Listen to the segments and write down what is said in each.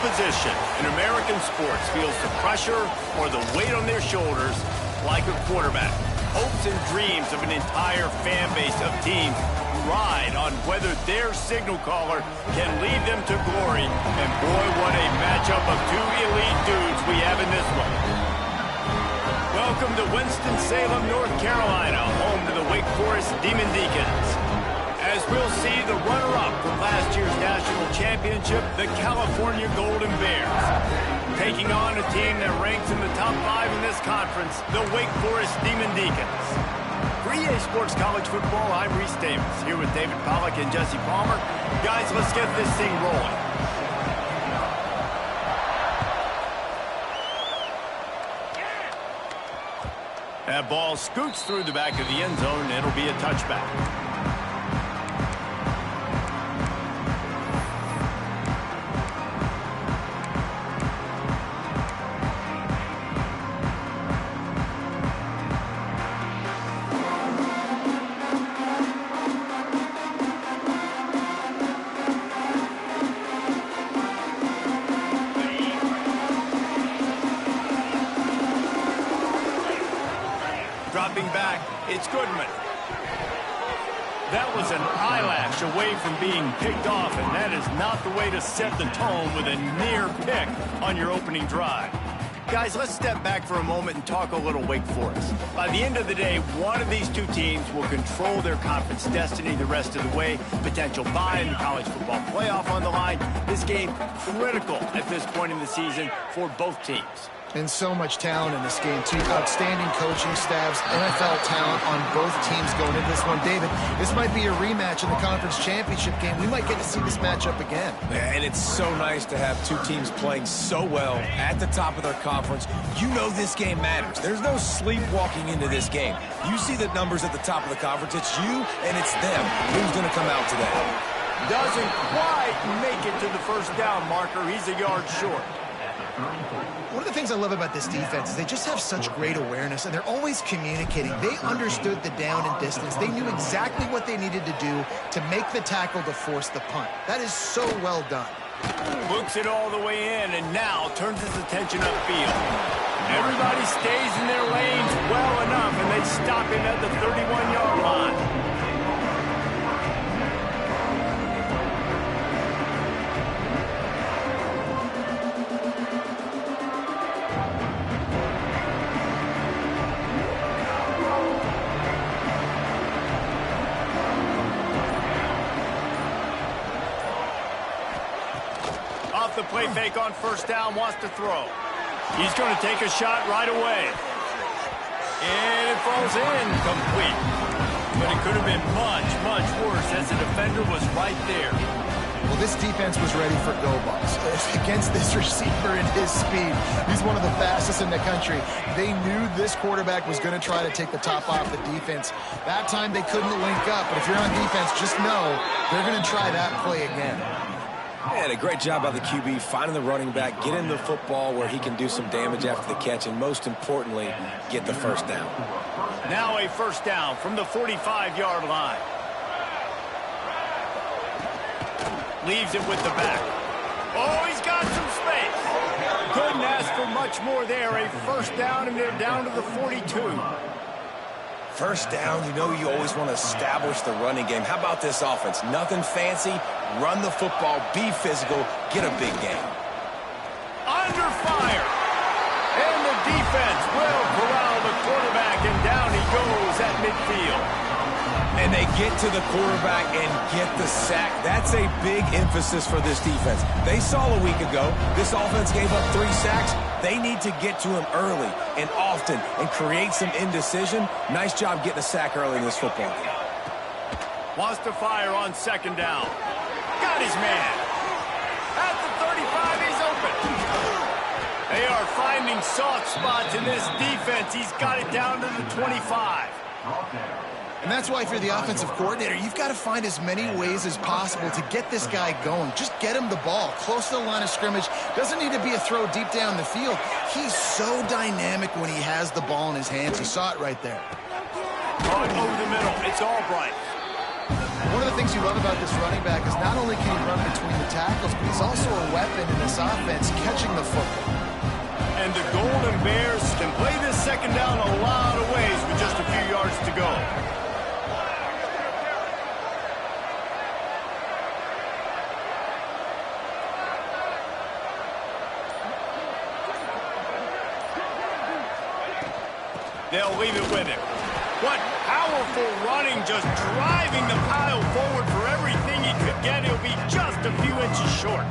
position in American sports feels the pressure or the weight on their shoulders like a quarterback. Hopes and dreams of an entire fan base of teams ride on whether their signal caller can lead them to glory. And boy, what a matchup of two elite dudes we have in this one. Welcome to Winston-Salem, North Carolina, home to the Wake Forest Demon Deacons. As we'll see the runner-up from last year's national championship, the California Golden Bears, taking on a team that ranks in the top 5 in this conference, the Wake Forest Demon Deacons. For EA Sports College Football, I'm Reese Davis, here with David Pollack and Jesse Palmer. Guys, let's get this thing rolling. That ball scoots through the back of the end zone, and it'll be a touchback. Dropping back, it's Goodman. That was an eyelash away from being picked off, and that is not the way to set the tone with a near pick on your opening drive. Guys, let's step back for a moment and talk a little Wake Forest. By the end of the day, one of these two teams will control their conference destiny the rest of the way. Potential bye in the college football playoff on the line. This game critical at this point in the season for both teams. And so much talent in this game, too. Outstanding coaching staffs, NFL talent on both teams going into this one. David, this might be a rematch in the conference championship game. We might get to see this matchup again. Yeah, and it's so nice to have two teams playing so well at the top of their conference. You know this game matters. There's no sleepwalking into this game. You see the numbers at the top of the conference. It's you and it's them. Who's going to come out today? Doesn't quite make it to the first down marker. He's a yard short. One of the things I love about this defense is they just have such great awareness, and they're always communicating. They understood the down and distance. They knew exactly what they needed to do to make the tackle to force the punt. That is so well done. Books it all the way in, and now turns his attention upfield. Everybody stays in their lanes well enough, and they stop him at the 31-yard line. The play fake on first down, wants to throw. He's going to take a shot right away. And it falls in, complete. But it could have been much, much worse as the defender was right there. Well, this defense was ready for go balls. Against this receiver and his speed, he's one of the fastest in the country. They knew this quarterback was going to try to take the top off the defense. That time they couldn't link up, but if you're on defense, just know they're going to try that play again. And a great job by the QB finding the running back, get him the football where he can do some damage after the catch, and most importantly, get the first down. Now a first down from the 45-yard line. Leaves it with the back. Oh, he's got some space. Couldn't ask for much more there. A first down, and they're down to the 42. First down, you know you always want to establish the running game. How about this offense? Nothing fancy. Run the football, be physical, get a big game. Under fire. And the defense will corral the quarterback, and down he goes at midfield. And they get to the quarterback and get the sack. That's a big emphasis for this defense. They saw a week ago, this offense gave up 3 sacks. They need to get to him early and often and create some indecision. Nice job getting a sack early in this football game. Wants to fire on second down. Got his man. At the 35, he's open. They are finding soft spots in this defense. He's got it down to the 25. And that's why if you're the offensive coordinator, you've got to find as many ways as possible to get this guy going. Just get him the ball close to the line of scrimmage. Doesn't need to be a throw deep down the field. He's so dynamic when he has the ball in his hands. You saw it right there. Going over the middle. It's Albright. One of one of the things you love about this running back is not only can he run between the tackles, but he's also a weapon in this offense, catching the football. And the Golden Bears can play this second down a lot of ways with just a few yards to go. They'll leave it with him. What powerful running, just driving the pile forward for everything he could get. He'll be just a few inches short.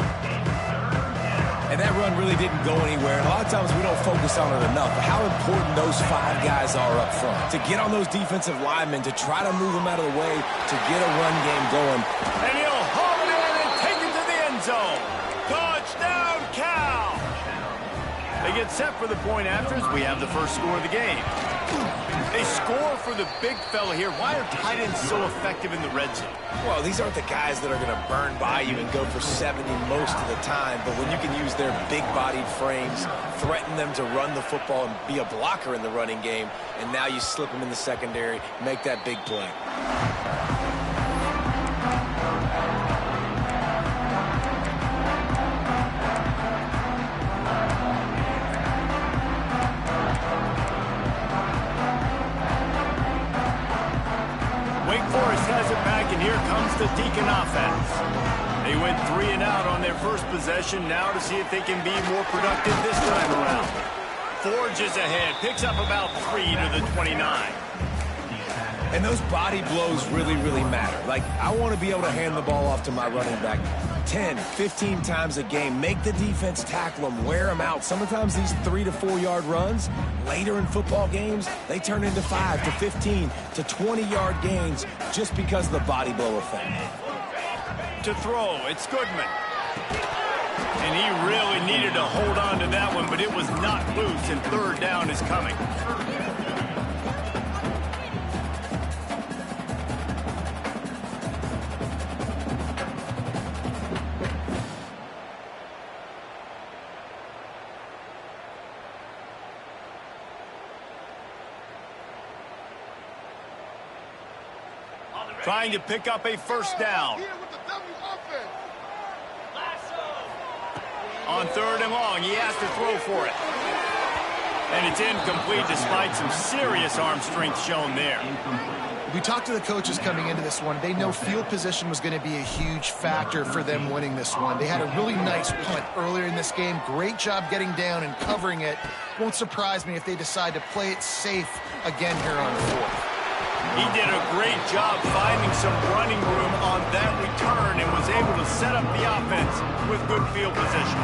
And that run really didn't go anywhere. And a lot of times we don't focus on it enough. But how important those 5 guys are up front. To get on those defensive linemen, to try to move them out of the way, to get a run game going. And he'll haul it in and take it to the end zone. Touchdown, Cal! They get set for the point after as we have the first score of the game. They score for the big fella here. Why are tight ends so effective in the red zone? Well, these aren't the guys that are going to burn by you and go for 70 most of the time. But when you can use their big-bodied frames, threaten them to run the football and be a blocker in the running game, and now you slip them in the secondary, make that big play. And here comes the Deacon offense. They went 3 and out on their first possession. Now to see if they can be more productive this time around. Forges ahead, picks up about 3 to the 29. And those body blows really, really matter. Like, I want to be able to hand the ball off to my running back 10, 15 times a game. Make the defense tackle them, wear them out. Sometimes these 3 to 4 yard runs, later in football games, they turn into 5 to 15 to 20 yard gains just because of the body blow effect. To throw, it's Goodman. And he really needed to hold on to that one, but it was not loose, and third down is coming. Trying to pick up a first down. On 3rd and long, he has to throw for it. And it's incomplete despite some serious arm strength shown there. We talked to the coaches coming into this one. They know field position was going to be a huge factor for them winning this one. They had a really nice punt earlier in this game. Great job getting down and covering it. Won't surprise me if they decide to play it safe again here on 4th. He did a great job finding some running room on that return and was able to set up the offense with good field position.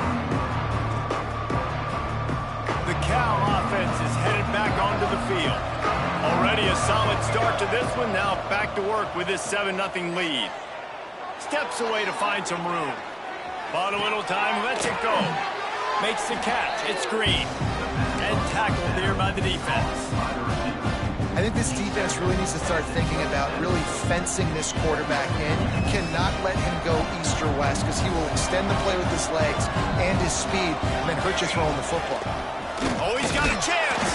The Cal offense is headed back onto the field. Already a solid start to this one. Now back to work with this 7-0 lead. Steps away to find some room. Bought a little time, lets it go. Makes the catch. It's Green. And tackled there by the defense. I think this defense really needs to start thinking about really fencing this quarterback in. You cannot let him go east or west because he will extend the play with his legs and his speed and then hurt you throwing the football. Oh, he's got a chance.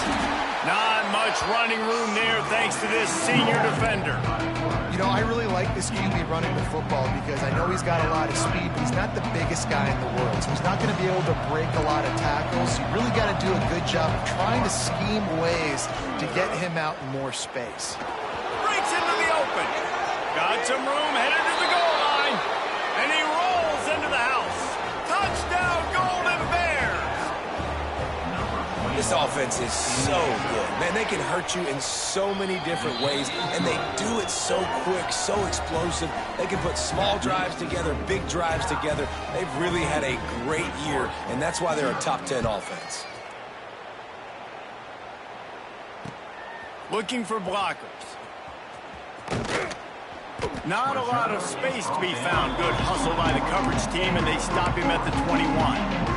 Not much running room there thanks to this senior defender. You know, I really like this QB running the football because I know he's got a lot of speed, but he's not the biggest guy in the world. So he's not going to be able to break a lot of tackles. You really got to do a good job of trying to scheme ways to get him out in more space. Breaks into the open. Got some room, headed to the goal line. And he rolls into the house. Touchdown, Golden Bears. This offense is so good. Man, they can hurt you in so many different ways, and they do it so quick, so explosive. They can put small drives together, big drives together. They've really had a great year, and that's why they're a top 10 offense. Looking for blockers. Not a lot of space to be found. Good hustle by the coverage team, and they stop him at the 21.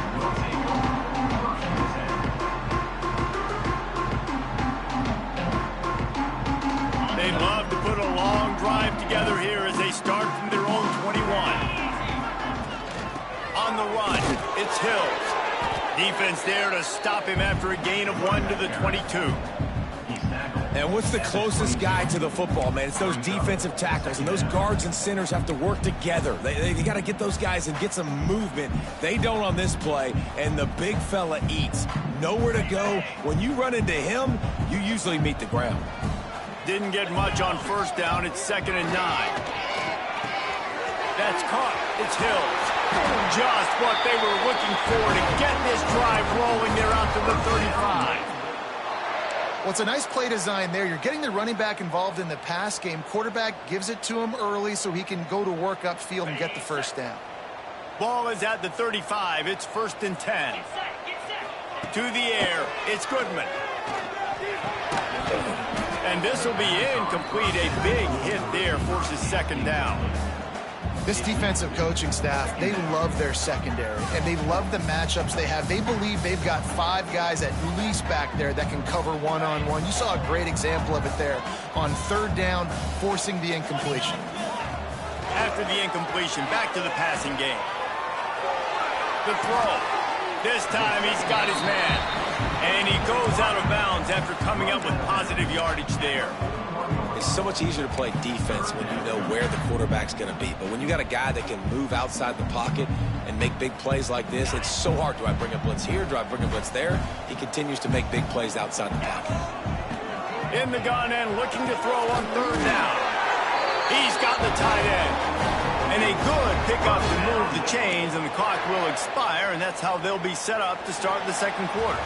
They'd love to put a long drive together here as they start from their own 21. On the run, it's Hills. Defense there to stop him after a gain of 1 to the 22. And what's the closest guy to the football, man? It's those defensive tackles, and those guards and centers have to work together. They got to get those guys and get some movement. They don't on this play, and the big fella eats. Nowhere to go. When you run into him, you usually meet the ground. Didn't get much on first down. It's 2nd and 9. That's caught. It's Hills. Just what they were looking for to get this drive rolling. They're out to the 35. Well, it's a nice play design there. You're getting the running back involved in the pass game. Quarterback gives it to him early so he can go to work upfield and get the first down. Ball is at the 35. It's 1st and 10. To the air. It's Goodman. And this will be incomplete. A big hit there forces 2nd down. This defensive coaching staff, they love their secondary, and they love the matchups they have. They believe they've got 5 guys at least back there that can cover one-on-one. You saw a great example of it there on 3rd down, forcing the incompletion. After the incompletion, back to the passing game. The throw. This time he's got his man. And he goes out of bounds after coming up with positive yardage there. It's so much easier to play defense when you know where the quarterback's going to be. But when you got a guy that can move outside the pocket and make big plays like this, it's so hard. Do I bring a blitz here? Do I bring a blitz there? He continues to make big plays outside the pocket. In the gun and looking to throw on 3rd down. He's got the tight end. And a good pickup to move the chains, and the clock will expire, and that's how they'll be set up to start the 2nd quarter.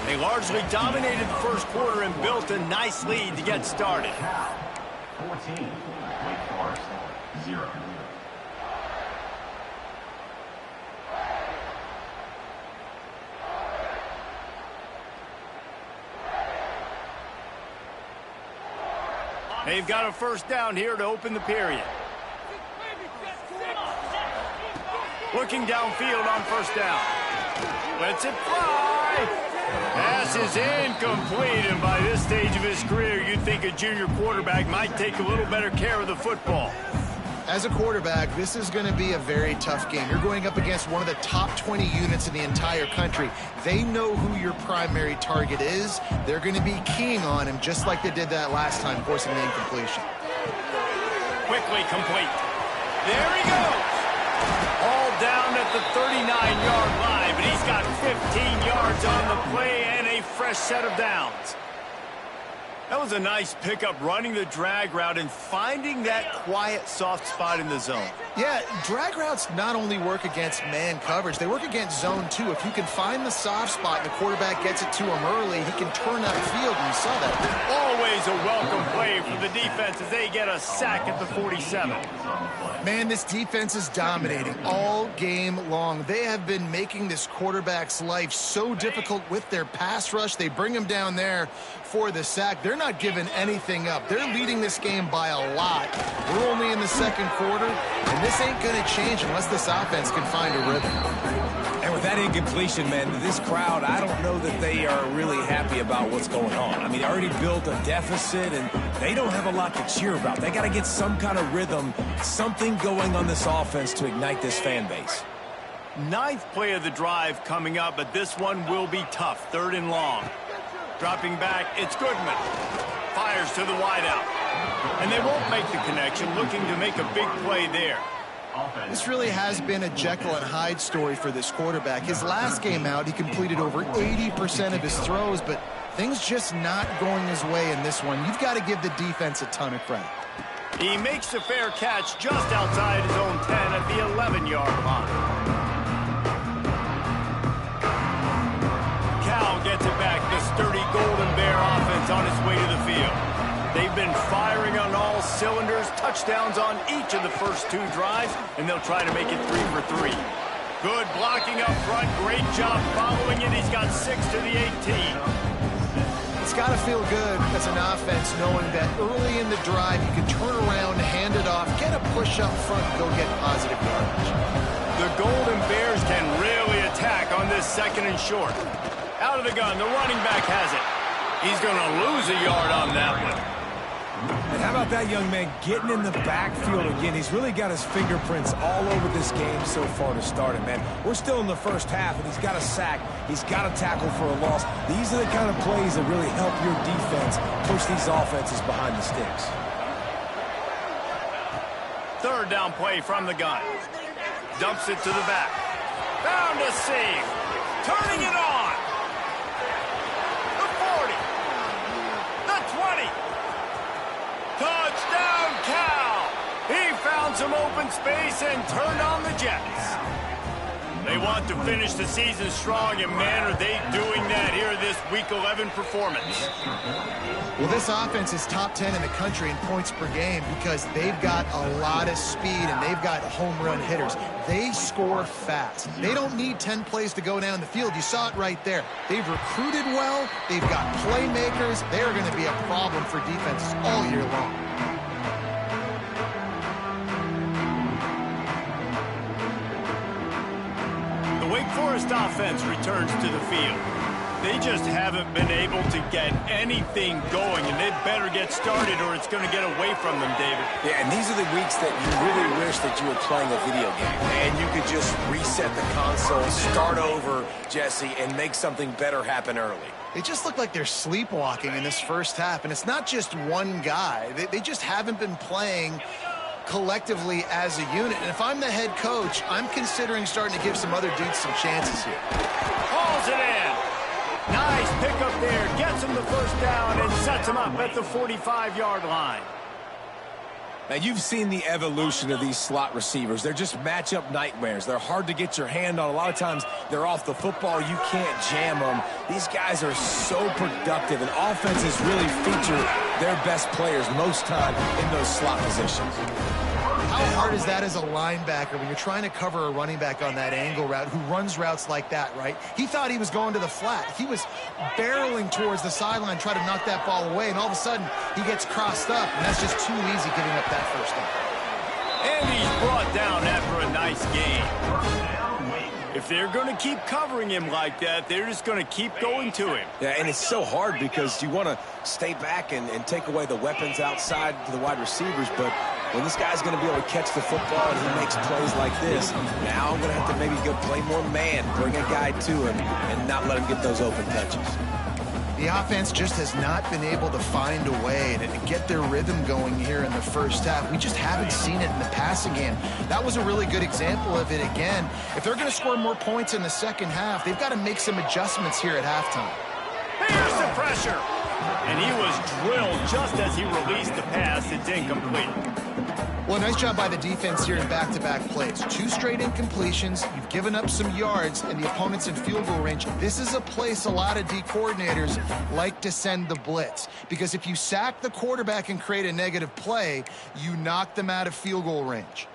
They largely dominated the 1st quarter and built a nice lead to get started. 14, Wake Forest, 0. They've got a 1st down here to open the period. Looking downfield on 1st down. Lets it fly. Pass is incomplete, and by this stage of his career, you'd think a junior quarterback might take a little better care of the football. As a quarterback, this is going to be a very tough game. You're going up against one of the top 20 units in the entire country. They know who your primary target is. They're going to be keying on him just like they did that last time, forcing the incompletion. Quickly complete. There he goes. All down at the 39-yard line, but he's got 15 yards on the play and a fresh set of downs. That was a nice pickup, running the drag route and finding that quiet, soft spot in the zone. Yeah, drag routes not only work against man coverage, they work against zone too. If you can find the soft spot and the quarterback gets it to him early, he can turn upfield, and you saw that. Always a welcome play for the defense as they get a sack at the 47. Man, this defense is dominating all game long. They have been making this quarterback's life so difficult with their pass rush. They bring him down there for the sack. They're not giving anything up. They're leading this game by a lot. We're only in the 2nd quarter, and this ain't going to change unless this offense can find a rhythm. And with that incompletion, man, this crowd, I don't know that they are really happy about what's going on. I mean, they already built a deficit, and they don't have a lot to cheer about. They got to get some kind of rhythm, something going on this offense to ignite this fan base. 9th play of the drive coming up, but this one will be tough. 3rd and long. Dropping back, it's Goodman. Fires to the wideout. And they won't make the connection, looking to make a big play there. This really has been a Jekyll and Hyde story for this quarterback. His last game out, he completed over 80% of his throws, but things just not going his way in this one. You've got to give the defense a ton of credit. He makes the fair catch just outside his own 10 at the 11-yard line. Cal gets it back. The sturdy Golden Bear offense on its way to the field. They've been firing on all cylinders, touchdowns on each of the first 2 drives, and they'll try to make it 3 for 3. Good blocking up front. Great job following it. He's got 6 to the 18. It's got to feel good as an offense knowing that early in the drive you can turn around, hand it off, get a push up front, and go get positive yardage. The Golden Bears can really attack on this 2nd and short. Out of the gun, the running back has it. He's going to lose a yard on that one. And how about that young man getting in the backfield again? He's really got his fingerprints all over this game so far to start it, man. We're still in the first half, and he's got a sack. He's got a tackle for a loss. These are the kind of plays that really help your defense push these offenses behind the sticks. Third down play from the gun. Dumps it to the back. Found a seam. Turning it on. The 40. The 20. Touchdown, Cal. He found some open space and turned on the Jets. They want to finish the season strong, and man, are they doing that here this Week 11 performance. Well, this offense is top 10 in the country in points per game because they've got a lot of speed and they've got home run hitters. They score fast. They don't need 10 plays to go down the field. You saw it right there. They've recruited well. They've got playmakers. They are going to be a problem for defenses all year long. Wake Forest offense returns to the field. They just haven't been able to get anything going, and they better get started or it's going to get away from them, David. Yeah, and these are the weeks that you really wish that you were playing a video game, and you could just reset the console, start over, Jesse, and make something better happen early. They just look like they're sleepwalking in this first half, and it's not just one guy. They just haven't been playing collectively as a unit. And if I'm the head coach, I'm considering starting to give some other dudes some chances here. Hauls it in. Nice pickup there. Gets him the first down and sets him up at the 45-yard line. Now, you've seen the evolution of these slot receivers. They're just matchup nightmares. They're hard to get your hand on. A lot of times, they're off the football. You can't jam them. These guys are so productive, and offenses really feature their best players most time in those slot positions. How hard is that as a linebacker when you're trying to cover a running back on that angle route who runs routes like that, right? He thought he was going to the flat. He was barreling towards the sideline, trying to knock that ball away, and all of a sudden, he gets crossed up, and that's just too easy giving up that first down. And he's brought down after a nice game. If they're going to keep covering him like that, they're just going to keep going to him. Yeah, and it's so hard because you want to stay back and take away the weapons outside to the wide receivers, but when this guy's going to be able to catch the football and he makes plays like this, now I'm going to have to maybe go play more man, bring a guy to him, and not let him get those open touches. The offense just has not been able to find a way to get their rhythm going here in the first half. We just haven't seen it in the passing game. That was a really good example of it again. If they're going to score more points in the second half, they've got to make some adjustments here at halftime. Here's the pressure. And he was drilled just as he released the pass. It's incomplete. Well, nice job by the defense here in back-to-back plays. 2 straight incompletions. You've given up some yards, and the opponent's in field goal range. This is a place a lot of D coordinators like to send the blitz, because if you sack the quarterback and create a negative play, you knock them out of field goal range.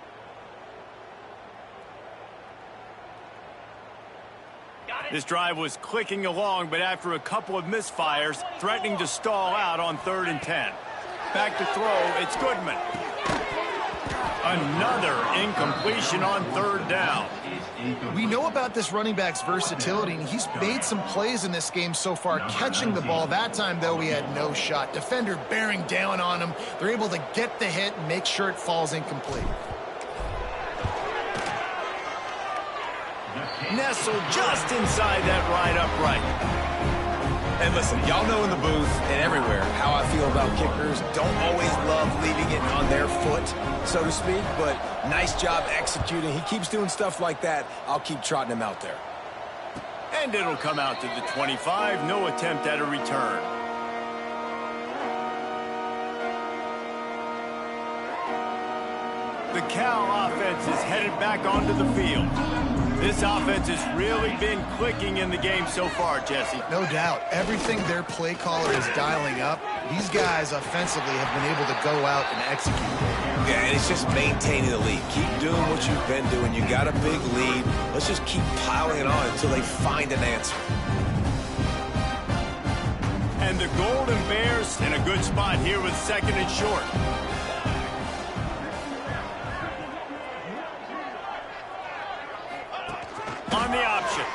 This drive was clicking along, but after a couple of misfires, threatening to stall out on 3rd and 10. Back to throw, it's Goodman. Another incompletion on 3rd down. We know about this running back's versatility, and he's made some plays in this game so far, catching the ball. That time, though, he had no shot. Defender bearing down on him. They're able to get the hit and make sure it falls incomplete. Nestled just inside that right upright. And listen, y'all know in the booth and everywhere how I feel about kickers. Don't always love leaving it on their foot, so to speak, but nice job executing. He keeps doing stuff like that. I'll keep trotting him out there. And it'll come out to the 25. No attempt at a return. The Cal offense is headed back onto the field. This offense has really been clicking in the game so far, Jesse. No doubt. Everything their play caller is dialing up, these guys offensively have been able to go out and execute. Yeah, and it's just maintaining the lead. Keep doing what you've been doing. You got a big lead. Let's just keep piling it on until they find an answer. And the Golden Bears in a good spot here with 2nd and short. On the option.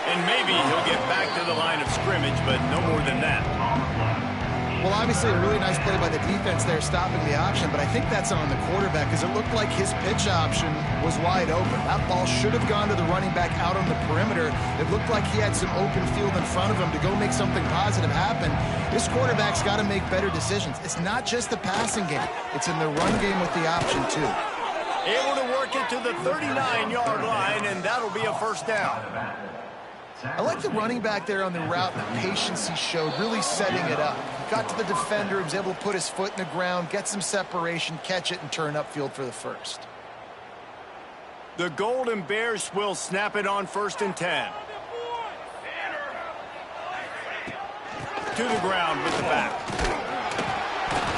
And maybe he'll get back to the line of scrimmage, but no more than that. Well, obviously a really nice play by the defense there stopping the option, but I think that's on the quarterback because it looked like his pitch option was wide open. That ball should have gone to the running back out on the perimeter. It looked like he had some open field in front of him to go make something positive happen. This quarterback's got to make better decisions. It's not just the passing game. It's in the run game with the option, too. Able to work it to the 39-yard line, and that'll be a first down. I like the running back there on the route, the patience he showed, really setting it up. Got to the defender, he was able to put his foot in the ground, get some separation, catch it, and turn upfield for the first. The Golden Bears will snap it on 1st and 10. To the ground with the back.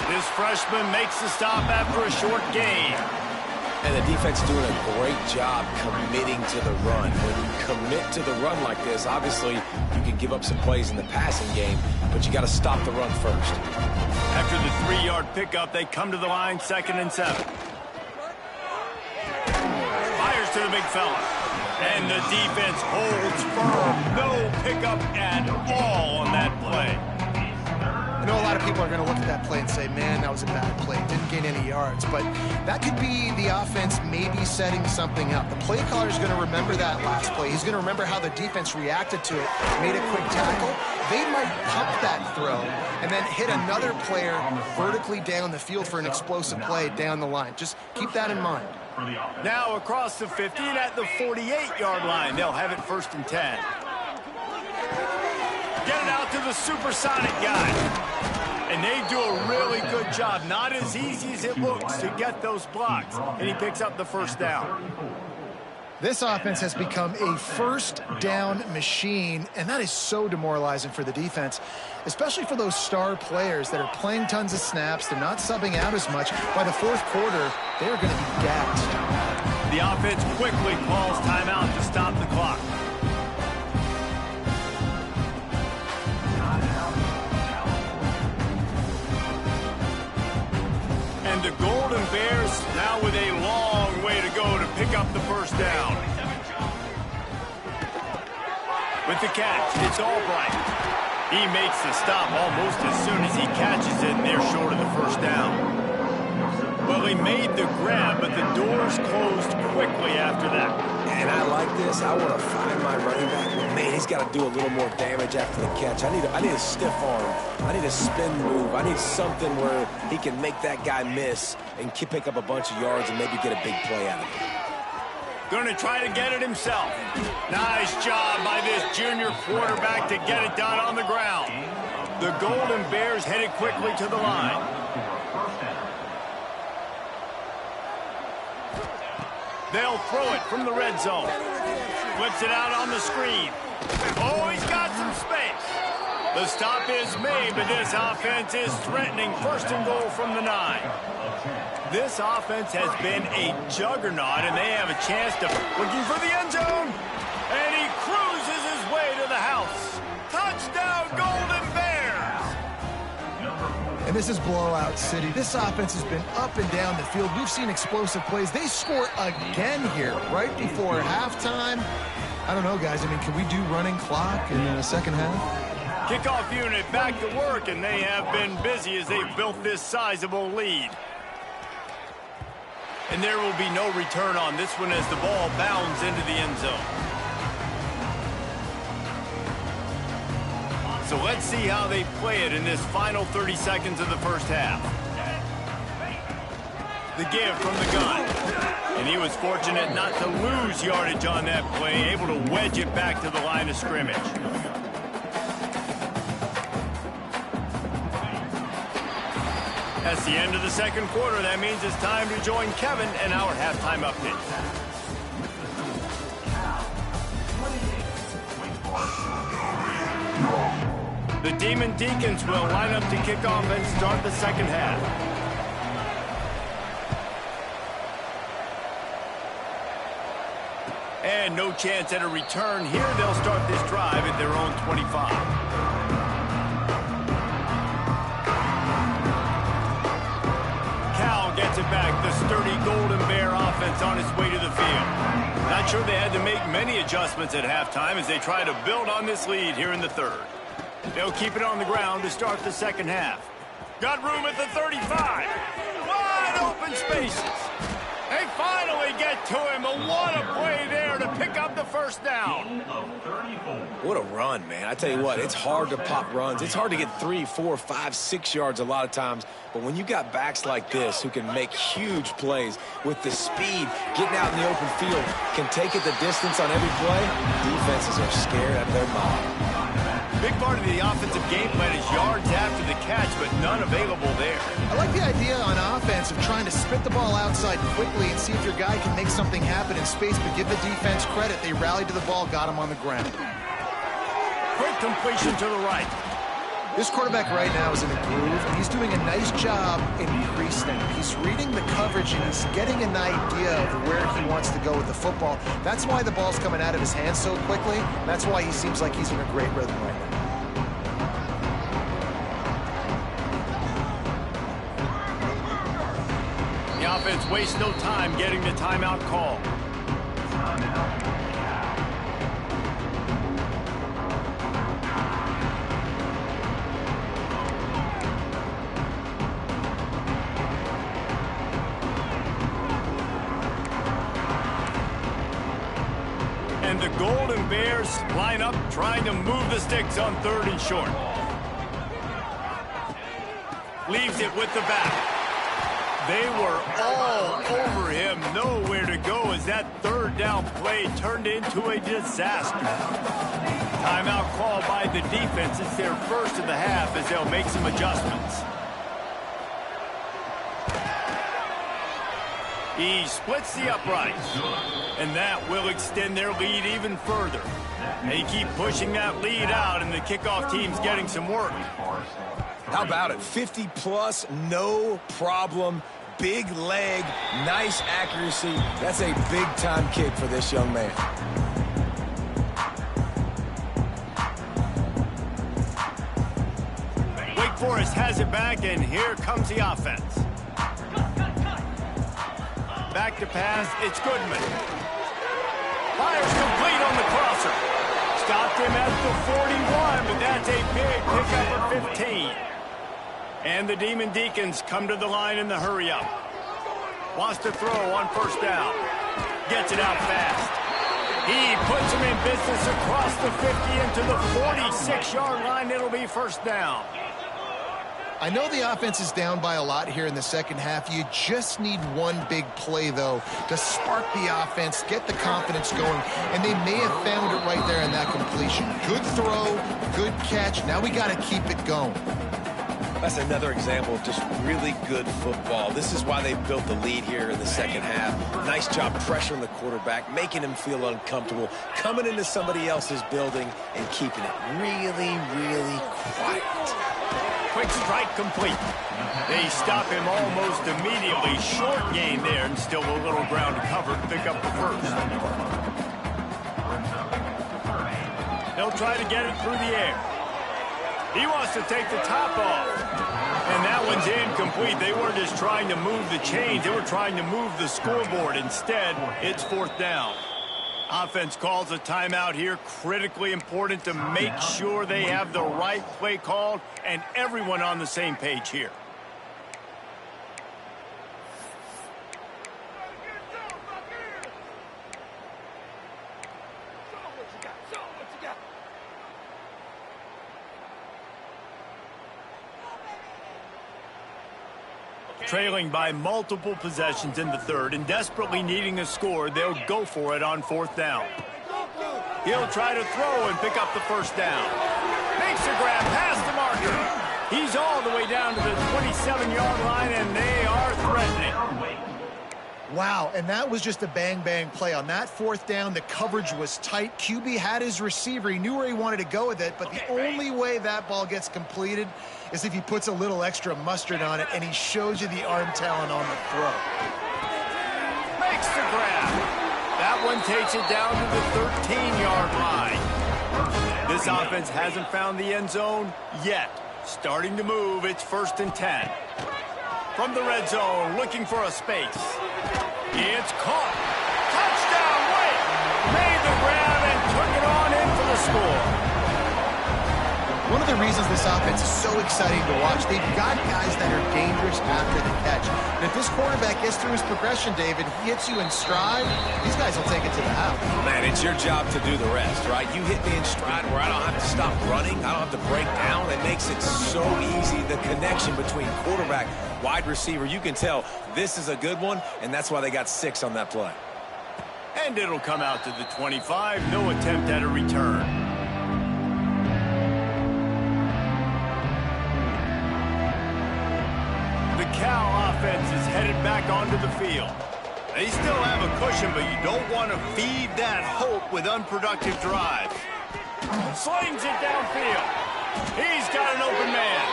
This freshman makes the stop after a short gain. And the defense doing a great job committing to the run. When you commit to the run like this, obviously you can give up some plays in the passing game, but you got to stop the run first. After the 3-yard pickup, they come to the line 2nd and 7. Fires to the big fella. And the defense holds firm. No pickup at all on that play. I know a lot of people are going to look at that play and say, man, that was a bad play. Didn't gain any yards. But that could be the offense maybe setting something up. The play caller is going to remember that last play. He's going to remember how the defense reacted to it, made a quick tackle. They might pump that throw and then hit another player vertically down the field for an explosive play down the line. Just keep that in mind. Now across the 50 and at the 48-yard line. They'll have it 1st and 10. Get it out to the supersonic guy. And they do a really good job. Not as easy as it looks to get those blocks. And he picks up the first down. This offense has become a first down machine, and that is so demoralizing for the defense, especially for those star players that are playing tons of snaps. They're not subbing out as much. By the 4th quarter, they're going to be gassed. The offense quickly calls timeout to stop the clock. And the Golden Bears now with a long way to go to pick up the first down. With the catch, it's Albright. He makes the stop almost as soon as he catches it, and they're short of the first down. Well, he made the grab, but the doors closed quickly after that. And I like this. I want to find my running back, but man, he's got to do a little more damage after the catch. I need a stiff arm. I need a spin move. I need something where he can make that guy miss and pick up a bunch of yards and maybe get a big play out of it. Going to try to get it himself. Nice job by this junior quarterback to get it done on the ground. The Golden Bears headed quickly to the line. They'll throw it from the red zone. Flips it out on the screen. Oh, he's got some space. The stop is made, but this offense is threatening 1st and goal from the 9. This offense has been a juggernaut, and they have a chance to looking for the end zone. And he cruises his way to the house. Touchdown, Golden Bears! And this is blowout city. This offense has been up and down the field. We've seen explosive plays. They score again here right before halftime. I don't know, guys. I mean, can we do running clock in the second half? Kickoff unit back to work, and they have been busy as they've built this sizable lead. And there will be no return on this one as the ball bounds into the end zone. So let's see how they play it in this final 30 seconds of the first half. The give from the gun. And he was fortunate not to lose yardage on that play, able to wedge it back to the line of scrimmage. That's the end of the second quarter. That means it's time to join Kevin and our halftime update. The Demon Deacons will line up to kick off and start the second half. And no chance at a return here. They'll start this drive at their own 25. Gets it back. The sturdy Golden Bear offense on its way to the field. Not sure they had to make many adjustments at halftime as they try to build on this lead here in the third. They'll keep it on the ground to start the second half. Got room at the 35. Wide open spaces. They finally get to him. What a play there to pick up the first down. What a run, man. I tell you what, it's hard to pop runs. It's hard to get 3, 4, 5, 6 yards a lot of times. But when you got backs like this who can make huge plays with the speed, getting out in the open field, can take it the distance on every play, defenses are scared out of their mind. Big part of the offensive game plan is yards after the catch, but none available there. I like the idea on offense of trying to spit the ball outside quickly and see if your guy can make something happen in space, but give the defense credit. They rallied to the ball, got him on the ground. Quick completion to the right. This quarterback right now is in a groove, and he's doing a nice job in pre-snap. He's reading the coverage, and he's getting an idea of where he wants to go with the football. That's why the ball's coming out of his hands so quickly. That's why he seems like he's in a great rhythm right now. The offense wastes no time getting the timeout call. And the Golden Bears line up trying to move the sticks on 3rd and short. Leaves it with the back. They were all over him, nowhere to go as that 3rd down play turned into a disaster. Timeout called by the defense. It's their first of the half as they'll make some adjustments. He splits the uprights, and that will extend their lead even further. They keep pushing that lead out, and the kickoff team's getting some work. How about it? 50-plus, no problem. Big leg, nice accuracy. That's a big-time kick for this young man. Wake Forest has it back, and here comes the offense. Back to pass, it's Goodman. Fires complete on the crosser. Stopped him at the 41, but that's a big pickup of 15. And the Demon Deacons come to the line in the hurry-up. Wants to throw on 1st down. Gets it out fast. He puts him in business across the 50 into the 46-yard line. It'll be 1st down. I know the offense is down by a lot here in the second half. You just need one big play, though, to spark the offense, get the confidence going, and they may have found it right there in that completion. Good throw, good catch. Now we got to keep it going. That's another example of just really good football. This is why they built the lead here in the second half. Nice job pressuring the quarterback, making him feel uncomfortable, coming into somebody else's building and keeping it really, really quiet. Quick strike complete. They stop him almost immediately. Short gain there, and still a little ground to cover to pick up the 1st. They'll try to get it through the air. He wants to take the top off. And that one's incomplete. They weren't just trying to move the chains. They were trying to move the scoreboard. Instead, it's 4th down. Offense calls a timeout here. Critically important to make sure they have the right play called and everyone on the same page here. Trailing by multiple possessions in the 3rd and desperately needing a score, they'll go for it on 4th down. He'll try to throw and pick up the 1st down. Makes the grab past the marker. He's all the way down to the 27-yard line, and they are threatening. Wow, and that was just a bang-bang play. On that 4th down, the coverage was tight. QB had his receiver. He knew where he wanted to go with it, but the only way that ball gets completed is if he puts a little extra mustard on it, and he shows you the arm talent on the throw. Makes the grab. That one takes it down to the 13-yard line. This offense hasn't found the end zone yet. Starting to move, it's 1st and 10. From the red zone, looking for a space. It's caught. Touchdown, Wake! One of the reasons this offense is so exciting to watch, they've got guys that are dangerous after the catch. And if this quarterback gets through his progression, David, he hits you in stride, these guys will take it to the house. Man, it's your job to do the rest, right? You hit me in stride where I don't have to stop running. I don't have to break down. It makes it so easy. The connection between quarterback, wide receiver, you can tell this is a good one, and that's why they got 6 on that play. And it'll come out to the 25. No attempt at a return. The Cal offense is headed back onto the field. They still have a cushion, but you don't want to feed that hope with unproductive drives. Slings it downfield. He's got an open man.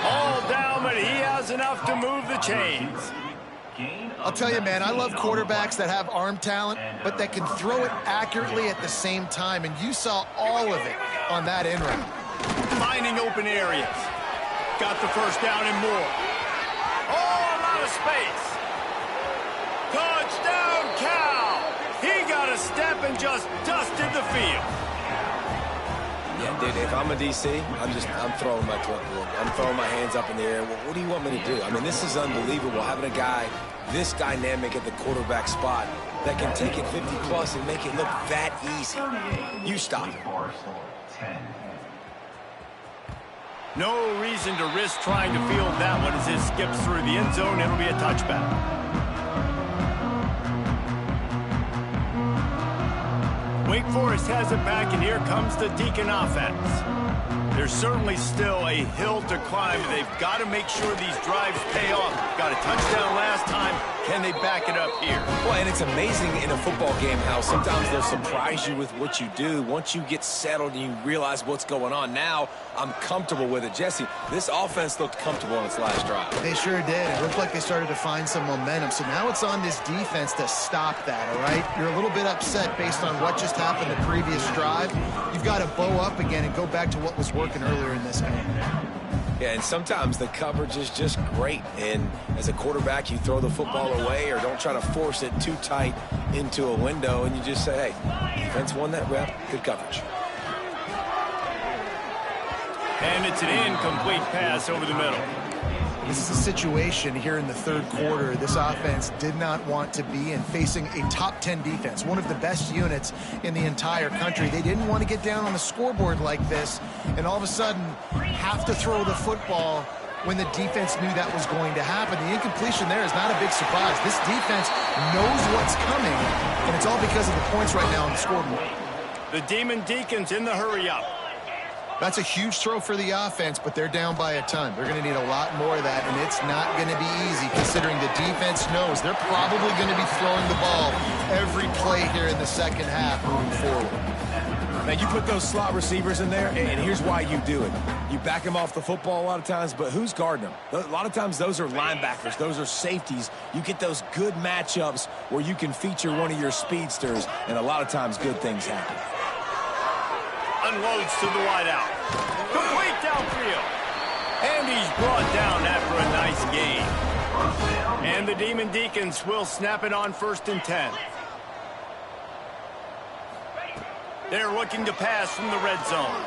All down, but he has enough to move the chains. I'll tell you, man, I love quarterbacks that have arm talent, but that can throw it accurately at the same time, and you saw all of it on that end route. Finding open areas. Got the first down and more. All out of space. Touchdown, Cal! He got a step and just dusted the field. Yeah, dude, if I'm a DC, I'm throwing my clipboard. I'm throwing my hands up in the air. Well, what do you want me to do? I mean, this is unbelievable, having a guy this dynamic at the quarterback spot that can take it 50-plus and make it look that easy. You stop it. No reason to risk trying to field that one as it skips through the end zone. It'll be a touchback. Wake Forest has it back, and here comes the Deacon offense. There's certainly still a hill to climb. They've got to make sure these drives pay off. Got a touchdown last time. Can they back it up here? Well, and it's amazing in a football game how sometimes they'll surprise you with what you do. Once you get settled and you realize what's going on, now I'm comfortable with it. Jesse, this offense looked comfortable on its last drive. They sure did. It looked like they started to find some momentum. So now it's on this defense to stop that, all right? You're a little bit upset based on what just happened the previous drive. You've got to bow up again and go back to what was working earlier in this game. Yeah, and sometimes the coverage is just great. And as a quarterback, you throw the football away or don't try to force it too tight into a window, and you just say, hey, defense won that rep, good coverage. And it's an incomplete pass over the middle. This is a situation here in the third quarter this offense did not want to be in, facing a top 10 defense, one of the best units in the entire country. They didn't want to get down on the scoreboard like this and all of a sudden have to throw the football when the defense knew that was going to happen. The incompletion there is not a big surprise. This defense knows what's coming, and it's all because of the points right now on the scoreboard. The Demon Deacons in the hurry-up. That's a huge throw for the offense, but they're down by a ton. They're going to need a lot more of that, and it's not going to be easy considering the defense knows they're probably going to be throwing the ball every play here in the second half moving forward. Man, you put those slot receivers in there, and here's why you do it. You back them off the football a lot of times, but who's guarding them? A lot of times those are linebackers. Those are safeties. You get those good matchups where you can feature one of your speedsters, and a lot of times good things happen. Unloads to the wideout. Complete downfield. And he's brought down after a nice gain. And the Demon Deacons will snap it on 1st and 10. They're looking to pass from the red zone.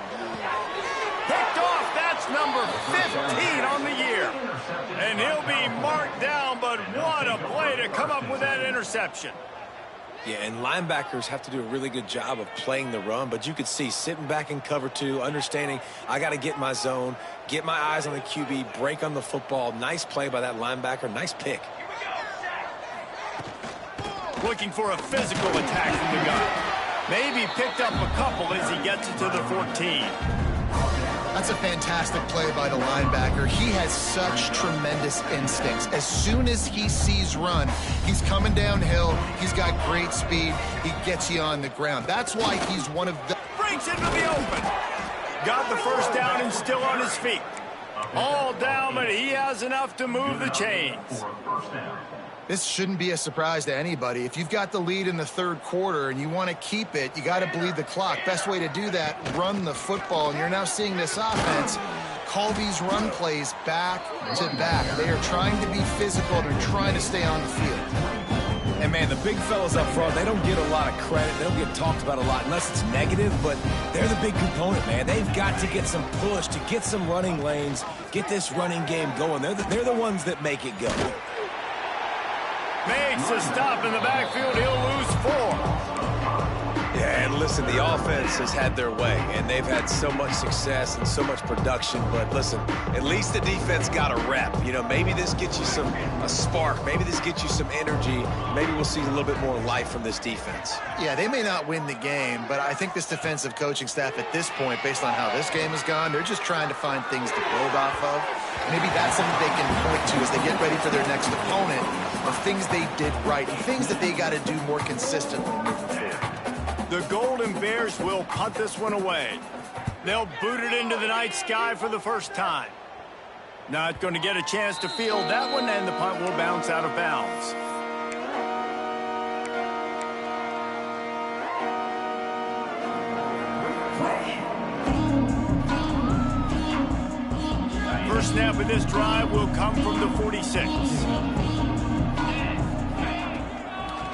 Picked off. That's number 15 on the year. And he'll be marked down, but what a play to come up with that interception. Yeah, and linebackers have to do a really good job of playing the run, but you could see sitting back in cover 2, understanding I got to get my zone, get my eyes on the QB, break on the football. Nice play by that linebacker. Nice pick. Looking for a physical attack from the gun. Maybe picked up a couple as he gets it to the 14. That's a fantastic play by the linebacker. He has such tremendous instincts. As soon as he sees run, he's coming downhill. He's got great speed. He gets you on the ground. That's why he's one of the... Breaks into the open. Got the first down and still on his feet. All down, but he has enough to move the chains. This shouldn't be a surprise to anybody. If you've got the lead in the third quarter and you want to keep it, you got to bleed the clock. Best way to do that, run the football. And you're now seeing this offense call these run plays back to back. They are trying to be physical. They're trying to stay on the field. And, man, the big fellas up front, they don't get a lot of credit. They don't get talked about a lot unless it's negative, but they're the big component, man. They've got to get some push, to get some running lanes, get this running game going. They're the ones that make it go. Makes a stop in the backfield. He'll lose 4. Yeah, and listen, the offense has had their way, and they've had so much success and so much production. But listen, at least the defense got a rep. You know, maybe this gets you a spark. Maybe this gets you some energy. Maybe we'll see a little bit more life from this defense. Yeah, they may not win the game, but I think this defensive coaching staff at this point, based on how this game has gone, they're just trying to find things to build off of. Maybe that's something they can point to as they get ready for their next opponent, of things they did right and things that they got to do more consistently moving forward. The Golden Bears will punt this one away. They'll boot it into the night sky for the first time. Not going to get a chance to field that one, and the punt will bounce out of bounds. First snap of this drive will come from the 46.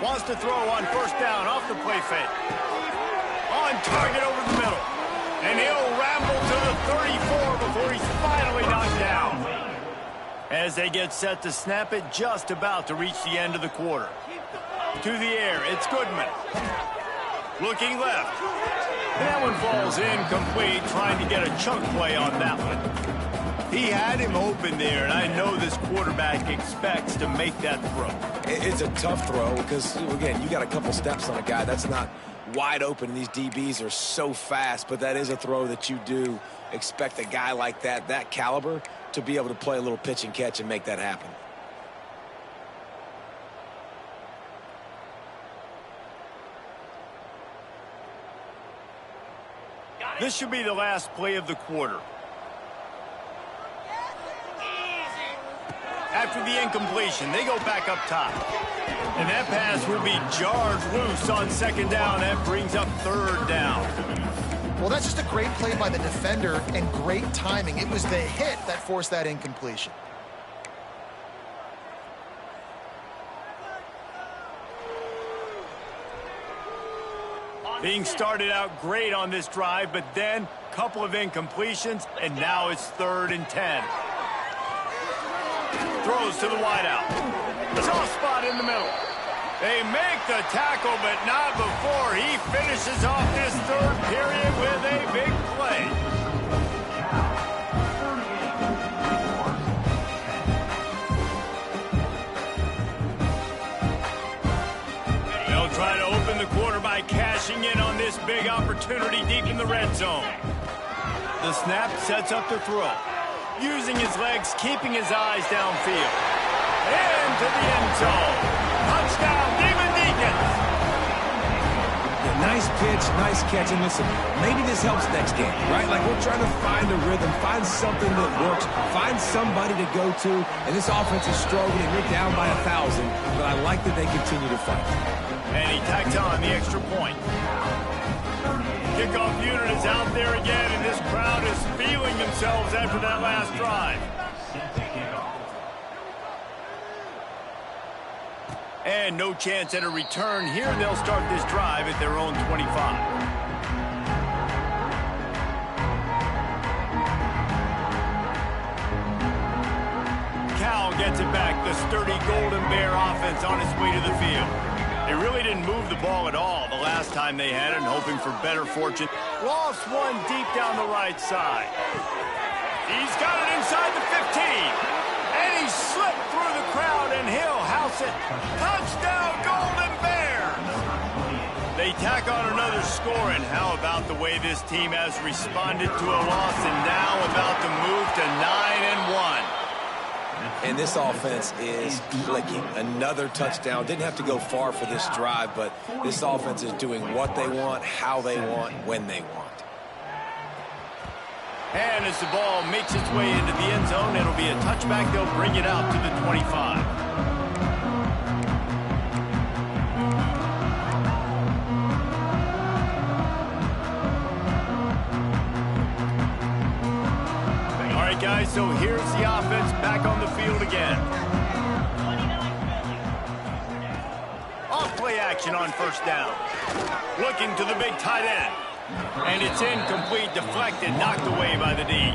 Wants to throw on first down off the play fake. On target over the middle. And he'll ramble to the 34 before he's finally knocked down. As they get set to snap it, just about to reach the end of the quarter. To the air, it's Goodman. Looking left. And that one falls incomplete, trying to get a chunk play on that one. He had him open there, and I know this quarterback expects to make that throw. It's a tough throw because, again, you got a couple steps on a guy. That's not wide open. These DBs are so fast, but that is a throw that you do expect a guy like that caliber, to be able to play a little pitch and catch and make that happen. This should be the last play of the quarter. After the incompletion, they go back up top. And that pass will be jarred loose on second down. That brings up third down. Well, that's just a great play by the defender and great timing. It was the hit that forced that incompletion. Being started out great on this drive, but then a couple of incompletions, and now it's 3rd and 10. Throws to the wideout. Soft spot in the middle. They make the tackle, but not before he finishes off this third period with a big play. They'll try to open the quarter by cashing in on this big opportunity deep in the red zone. The snap sets up the throw. Using his legs, keeping his eyes downfield. Into the end zone. Touchdown, Demon Deacons. Yeah, nice pitch, nice catch. And listen, maybe this helps next game, right? Like, we're trying to find a rhythm, find something that works, find somebody to go to. And this offense is struggling, and you're down by 1,000. But I like that they continue to fight. And he tacks on the extra point. Kickoff unit is out there again, and this crowd is feeling themselves after that last drive. And no chance at a return here. They'll start this drive at their own 25. Cal gets it back. The sturdy Golden Bear offense on its way to the field. They really didn't move the ball at all the last time they had it, and hoping for better fortune. Lost one deep down the right side. He's got it inside the 15. And he slipped through the crowd, and he'll house it. Touchdown, Golden Bears! They tack on another score, and how about the way this team has responded to a loss, and now about to move to 9-1. And this offense is clicking. Another touchdown. Didn't have to go far for this drive, but this offense is doing what they want, how they want, when they want. And as the ball makes its way into the end zone, it'll be a touchback. They'll bring it out to the 25. All right, guys, so here's the offense back on the field again. action on first down. Looking to the big tight end. And it's incomplete, deflected, knocked away by the D.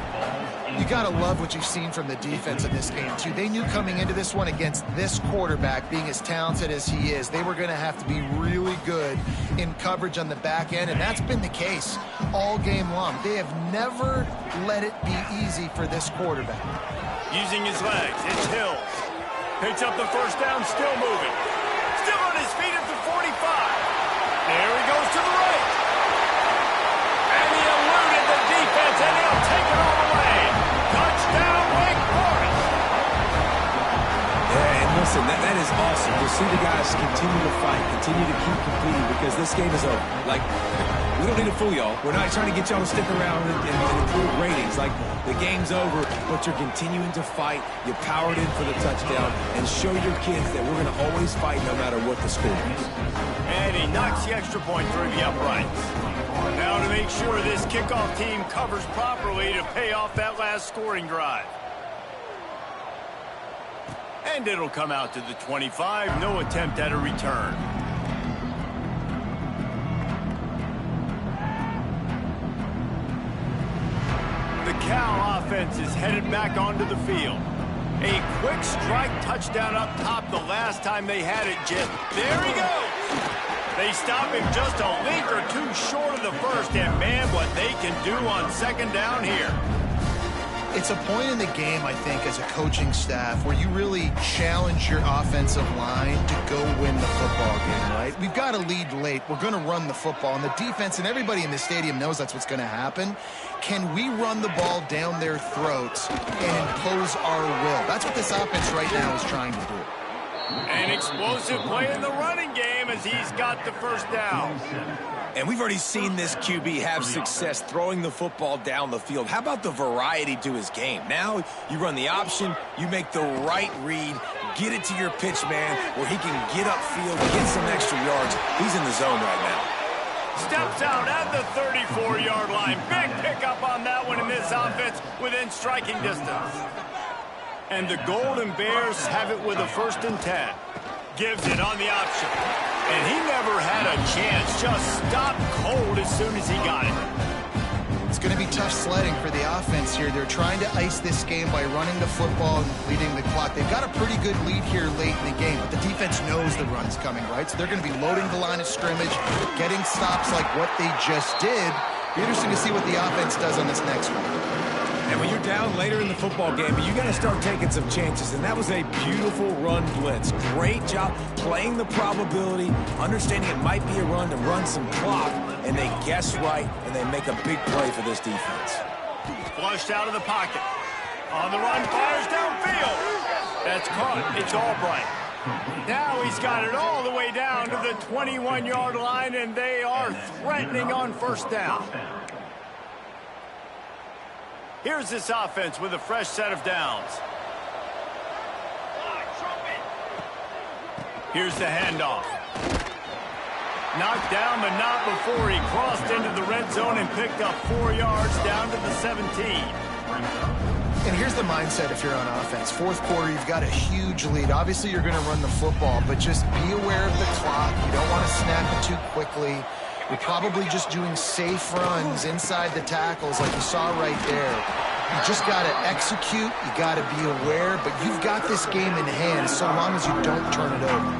You got to love what you've seen from the defense in this game, too. They knew coming into this one against this quarterback, being as talented as he is, they were going to have to be really good in coverage on the back end, and that's been the case all game long. They have never let it be easy for this quarterback. Using his legs, it's Hill. Picks up the first down, still moving. Still on his feet at the 45. There he goes to the right. And he eluded the defense, and he'll take it all the way. Touchdown, Wake Forest. Yeah, and listen, that is awesome to see the guys continue to fight, continue to keep competing, because this game is over. Like, we don't need to fool y'all. We're not trying to get y'all to stick around and improve ratings. Like, the game's over, but you're continuing to fight. You powered in for the touchdown, and show your kids that we're going to always fight no matter what the score is. And he knocks the extra point through the uprights. Now to make sure this kickoff team covers properly to pay off that last scoring drive. And it'll come out to the 25. No attempt at a return. The Cal offense is headed back onto the field. A quick strike touchdown up top the last time they had it, Jim. There he goes. They stop him just a link or two short of the first, and man, what they can do on second down here. It's a point in the game, I think, as a coaching staff where you really challenge your offensive line to go win the football game, right? We've got to lead late. We're going to run the football. And the defense and everybody in the stadium knows that's what's going to happen. Can we run the ball down their throats and impose our will? That's what this offense right now is trying to do. An explosive play in the running game as he's got the first down. And we've already seen this QB have success throwing the football down the field. How about the variety to his game? Now you run the option, you make the right read, get it to your pitch man where he can get upfield, get some extra yards. He's in the zone right now. Steps out at the 34-yard line. Big pickup on that one in this offense within striking distance. And the Golden Bears have it with a 1st and 10. Gives it on the option. And he never had a chance. Just stopped cold as soon as he got it. It's going to be tough sledding for the offense here. They're trying to ice this game by running the football and leading the clock. They've got a pretty good lead here late in the game, but the defense knows the run's coming, right? So they're going to be loading the line of scrimmage, getting stops like what they just did. Be interesting to see what the offense does on this next one. And when you're down later in the football game, you got to start taking some chances. And that was a beautiful run blitz. Great job playing the probability, understanding it might be a run to run some clock. And they guess right, and they make a big play for this defense. Flushed out of the pocket. On the run, fires downfield. That's caught. It's Albright. Now he's got it all the way down to the 21-yard line, and they are threatening on first down. Here's this offense with a fresh set of downs. Here's the handoff. Knocked down, but not before he crossed into the red zone and picked up 4 yards down to the 17. And here's the mindset if you're on offense. 4th quarter, you've got a huge lead. Obviously, you're going to run the football, but just be aware of the clock. You don't want to snap it too quickly. You're probably just doing safe runs inside the tackles like you saw right there. You just got to execute. You got to be aware, but you've got this game in hand so long as you don't turn it over.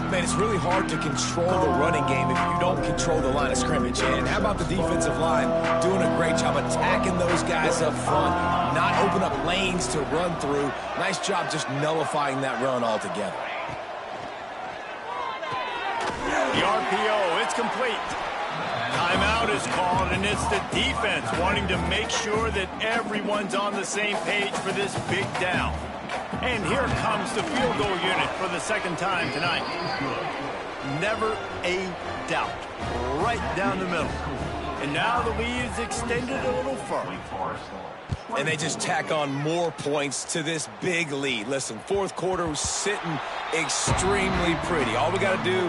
Man, it's really hard to control the running game if you don't control the line of scrimmage. And how about the defensive line doing a great job attacking those guys up front, not open up lanes to run through. Nice job just nullifying that run altogether. The RPO, it's complete. Timeout is called, and it's the defense wanting to make sure that everyone's on the same page for this big down. And here comes the field goal unit for the 2nd time tonight. Never a doubt. Right down the middle. And now the lead is extended a little further. And they just tack on more points to this big lead. Listen, 4th quarter was sitting extremely pretty. All we got to do,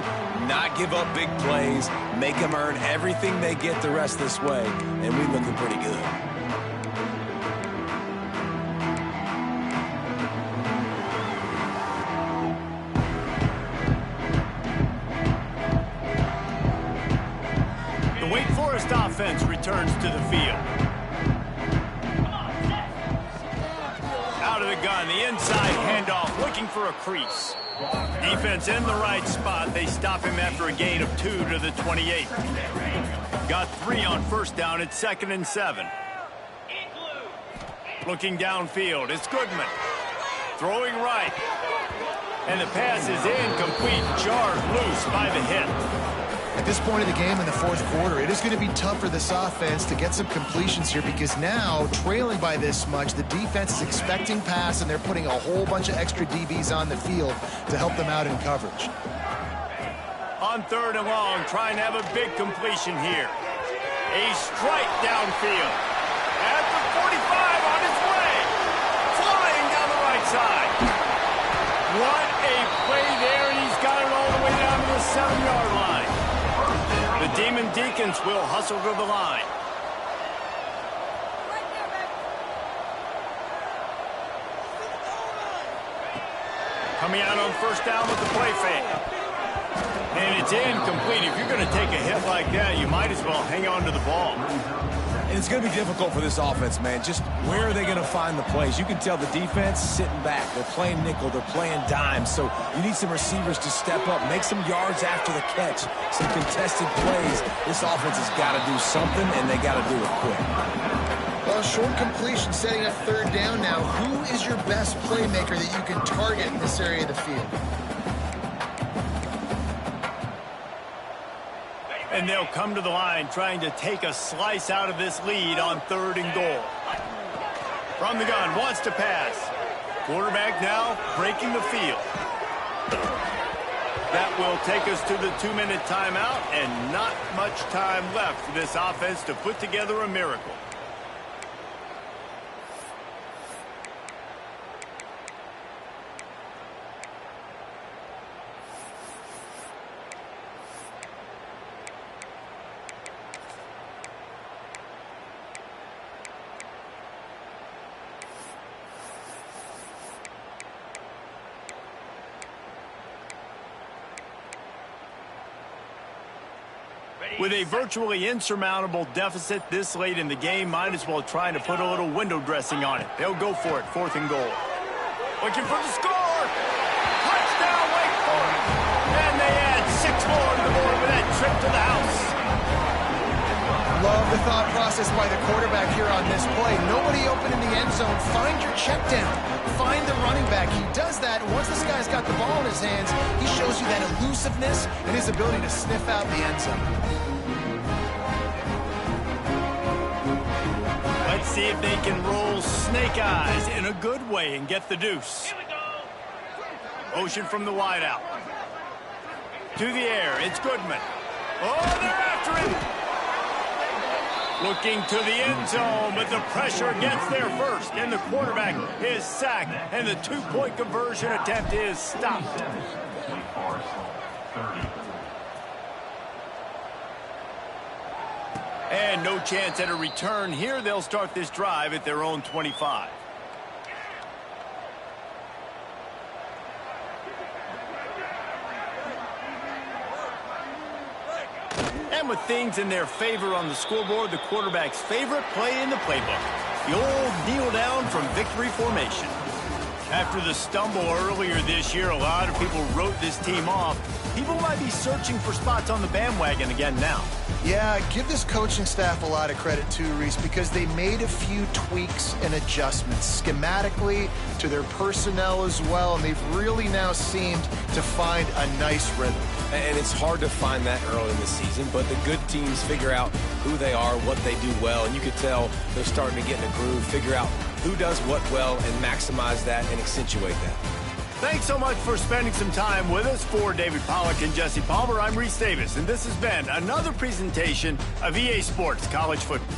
not give up big plays, make them earn everything they get the rest this way, and we're looking pretty good. returns to the field. Out of the gun, the inside handoff, looking for a crease. Defense in the right spot. They stop him after a gain of 2 to the 28. Got 3 on first down. It's 2nd and 7. Looking downfield, it's Goodman. Throwing right. And the pass is incomplete. Jarred loose by the hit. At this point of the game in the fourth quarter, it is going to be tough for this offense to get some completions here because now, trailing by this much, the defense is expecting pass, and they're putting a whole bunch of extra DBs on the field to help them out in coverage. On 3rd and long, trying to have a big completion here. A strike downfield. At the 45 on his way. Flying down the right side. What a play there, and he's got it all the way down to the 7-yard line. The Demon Deacons will hustle to the line. Coming out on first down with the play fake. And it's incomplete. If you're going to take a hit like that, you might as well hang on to the ball. And it's going to be difficult for this offense, man. Just where are they going to find the plays? You can tell the defense sitting back. They're playing nickel. They're playing dime. So you need some receivers to step up, make some yards after the catch, some contested plays. This offense has got to do something, and they got to do it quick. Well, short completion setting up 3rd down now. Who is your best playmaker that you can target in this area of the field? And they'll come to the line trying to take a slice out of this lead on 3rd and goal. From the gun, wants to pass. Quarterback now breaking the field. That will take us to the 2-minute timeout, and not much time left for this offense to put together a miracle. With a virtually insurmountable deficit this late in the game, might as well try to put a little window dressing on it. They'll go for it, 4th and goal. Looking for the score! Touchdown, Wake Forest! And they add 6 more to the board with that trip to the house. Love the thought process by the quarterback here on this play. Nobody open in the end zone. Find your check down. Find the running back. He does that. Once this guy's got the ball in his hands, he shows you that elusiveness and his ability to sniff out the end zone. Let's see if they can roll snake eyes in a good way and get the deuce. Motion from the wideout. To the air, it's Goodman. Oh, they're after him. Looking to the end zone, but the pressure gets there first, and the quarterback is sacked, and the 2-point conversion attempt is stopped. And no chance at a return here. They'll start this drive at their own 25. And with things in their favor on the scoreboard, the quarterback's favorite play in the playbook, the old kneel down from victory formation. After the stumble earlier this year, a lot of people wrote this team off. People might be searching for spots on the bandwagon again now. Yeah, give this coaching staff a lot of credit too, Reese, because they made a few tweaks and adjustments schematically to their personnel as well, and they've really now seemed to find a nice rhythm. And it's hard to find that early in the season, but the good teams figure out who they are, what they do well, and you can tell they're starting to get in a groove, figure out who does what well, and maximize that and accentuate that. Thanks so much for spending some time with us. For David Pollack and Jesse Palmer, I'm Reese Davis, and this has been another presentation of EA Sports College Football.